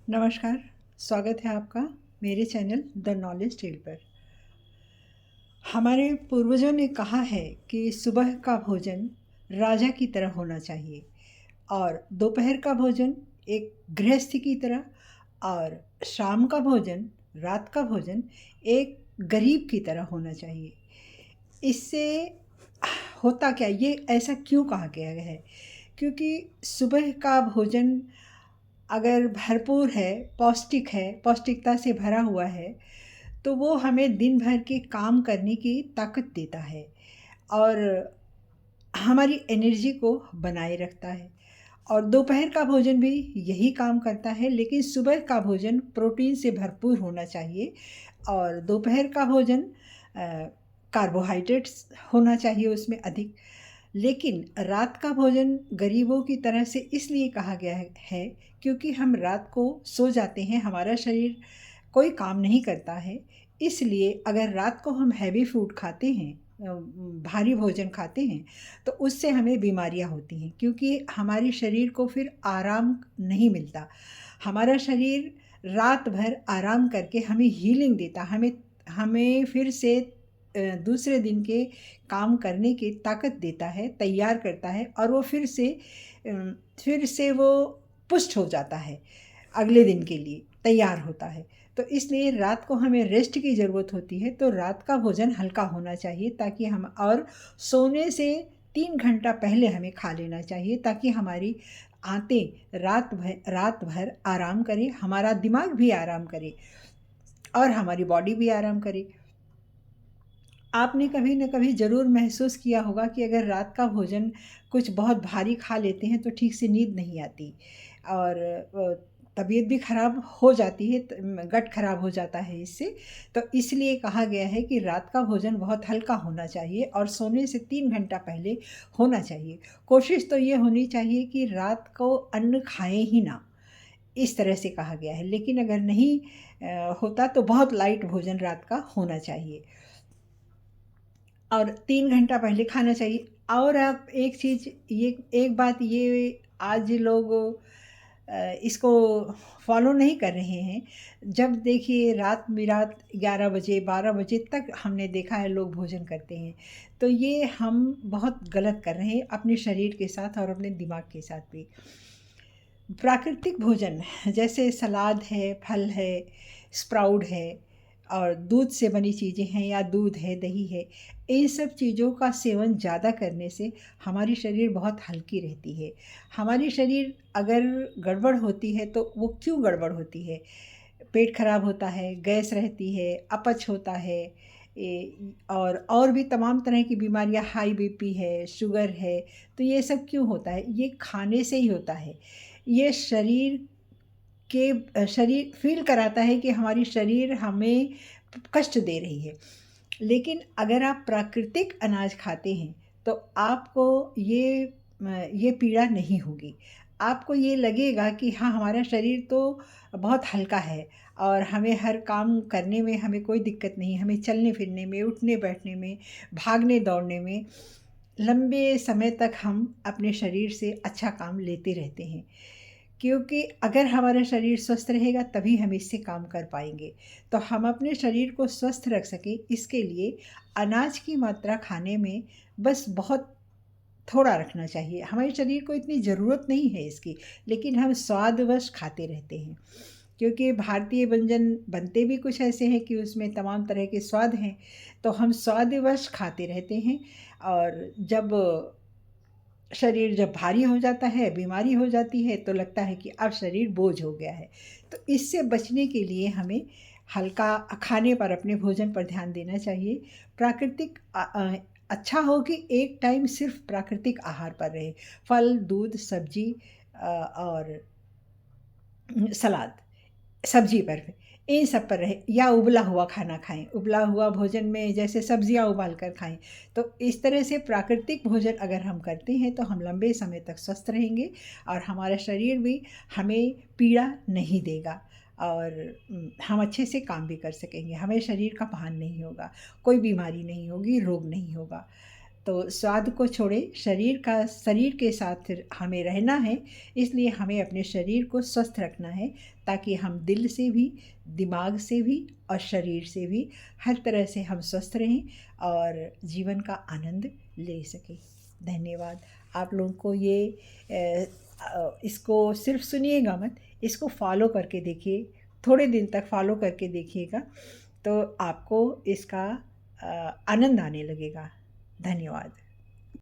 नमस्कार, स्वागत है आपका मेरे चैनल द नॉलेज टेल पर। हमारे पूर्वजों ने कहा है कि सुबह का भोजन राजा की तरह होना चाहिए और दोपहर का भोजन एक गृहस्थी की तरह और शाम का भोजन, रात का भोजन एक गरीब की तरह होना चाहिए। इससे होता क्या, ये ऐसा क्यों कहा गया है? क्योंकि सुबह का भोजन अगर भरपूर है, पौष्टिक है, पौष्टिकता से भरा हुआ है, तो वो हमें दिन भर के काम करने की ताकत देता है और हमारी एनर्जी को बनाए रखता है। और दोपहर का भोजन भी यही काम करता है, लेकिन सुबह का भोजन प्रोटीन से भरपूर होना चाहिए और दोपहर का भोजन कार्बोहाइड्रेट्स होना चाहिए उसमें अधिक। लेकिन रात का भोजन गरीबों की तरह से इसलिए कहा गया है क्योंकि हम रात को सो जाते हैं, हमारा शरीर कोई काम नहीं करता है। इसलिए अगर रात को हम हैवी फूड खाते हैं, भारी भोजन खाते हैं, तो उससे हमें बीमारियां होती हैं क्योंकि हमारे शरीर को फिर आराम नहीं मिलता। हमारा शरीर रात भर आराम करके हमें हीलिंग देता, हमें हमें फिर से दूसरे दिन के काम करने की ताकत देता है, तैयार करता है और वो फिर से वो पुष्ट हो जाता है, अगले दिन के लिए तैयार होता है। तो इसलिए रात को हमें रेस्ट की ज़रूरत होती है, तो रात का भोजन हल्का होना चाहिए ताकि हम और सोने से 3 घंटा पहले हमें खा लेना चाहिए ताकि हमारी आंतें रात भर आराम करें, हमारा दिमाग भी आराम करे और हमारी बॉडी भी आराम करे। आपने कभी न कभी ज़रूर महसूस किया होगा कि अगर रात का भोजन कुछ बहुत भारी खा लेते हैं तो ठीक से नींद नहीं आती और तबीयत भी ख़राब हो जाती है, गट ख़राब हो जाता है इससे। तो इसलिए कहा गया है कि रात का भोजन बहुत हल्का होना चाहिए और सोने से 3 घंटा पहले होना चाहिए। कोशिश तो ये होनी चाहिए कि रात को अन्न खाएं ही ना, इस तरह से कहा गया है। लेकिन अगर नहीं होता तो बहुत लाइट भोजन रात का होना चाहिए और 3 घंटा पहले खाना चाहिए। और आप एक चीज़, ये एक बात, ये आज लोग इसको फॉलो नहीं कर रहे हैं। जब देखिए रात बिरात 11 बजे 12 बजे तक हमने देखा है लोग भोजन करते हैं, तो ये हम बहुत गलत कर रहे हैं अपने शरीर के साथ और अपने दिमाग के साथ भी। प्राकृतिक भोजन जैसे सलाद है, फल है, स्प्राउट है और दूध से बनी चीज़ें हैं या दूध है, दही है, इन सब चीज़ों का सेवन ज़्यादा करने से हमारी शरीर बहुत हल्की रहती है। हमारी शरीर अगर गड़बड़ होती है तो वो क्यों गड़बड़ होती है? पेट खराब होता है, गैस रहती है, अपच होता है, और भी तमाम तरह की बीमारियां, हाई बीपी है, शुगर है। तो ये सब क्यों होता है? ये खाने से ही होता है। ये शरीर फील कराता है कि हमारी शरीर हमें कष्ट दे रही है। लेकिन अगर आप प्राकृतिक अनाज खाते हैं तो आपको ये पीड़ा नहीं होगी। आपको ये लगेगा कि हाँ, हमारा शरीर तो बहुत हल्का है और हमें हर काम करने में हमें कोई दिक्कत नहीं, हमें चलने फिरने में, उठने बैठने में, भागने दौड़ने में, लंबे समय तक हम अपने शरीर से अच्छा काम लेते रहते हैं। क्योंकि अगर हमारा शरीर स्वस्थ रहेगा तभी हम इससे काम कर पाएंगे। तो हम अपने शरीर को स्वस्थ रख सकें, इसके लिए अनाज की मात्रा खाने में बस बहुत थोड़ा रखना चाहिए। हमारे शरीर को इतनी ज़रूरत नहीं है इसकी, लेकिन हम स्वादवश खाते रहते हैं क्योंकि भारतीय व्यंजन बनते भी कुछ ऐसे हैं कि उसमें तमाम तरह के स्वाद हैं। तो हम स्वादवश खाते रहते हैं और जब भारी हो जाता है, बीमारी हो जाती है, तो लगता है कि अब शरीर बोझ हो गया है। तो इससे बचने के लिए हमें हल्का खाने पर, अपने भोजन पर ध्यान देना चाहिए। प्राकृतिक अच्छा हो कि एक टाइम सिर्फ प्राकृतिक आहार पर रहे, फल, दूध, सब्जी और सलाद, सब्जी पर, इन सब पर रहे, या उबला हुआ खाना खाएं। उबला हुआ भोजन में जैसे सब्जियां उबाल कर खाएं। तो इस तरह से प्राकृतिक भोजन अगर हम करते हैं तो हम लंबे समय तक स्वस्थ रहेंगे और हमारा शरीर भी हमें पीड़ा नहीं देगा और हम अच्छे से काम भी कर सकेंगे। हमें शरीर का भान नहीं होगा, कोई बीमारी नहीं होगी, रोग नहीं होगा। तो स्वाद को छोड़े, शरीर के साथ हमें रहना है, इसलिए हमें अपने शरीर को स्वस्थ रखना है, ताकि हम दिल से भी, दिमाग से भी और शरीर से भी हर तरह से हम स्वस्थ रहें और जीवन का आनंद ले सकें। धन्यवाद। आप लोगों को इसको सिर्फ सुनिएगा मत, इसको फॉलो करके देखिए, थोड़े दिन तक फॉलो करके देखिएगा, तो आपको इसका आनंद आने लगेगा। धन्यवाद।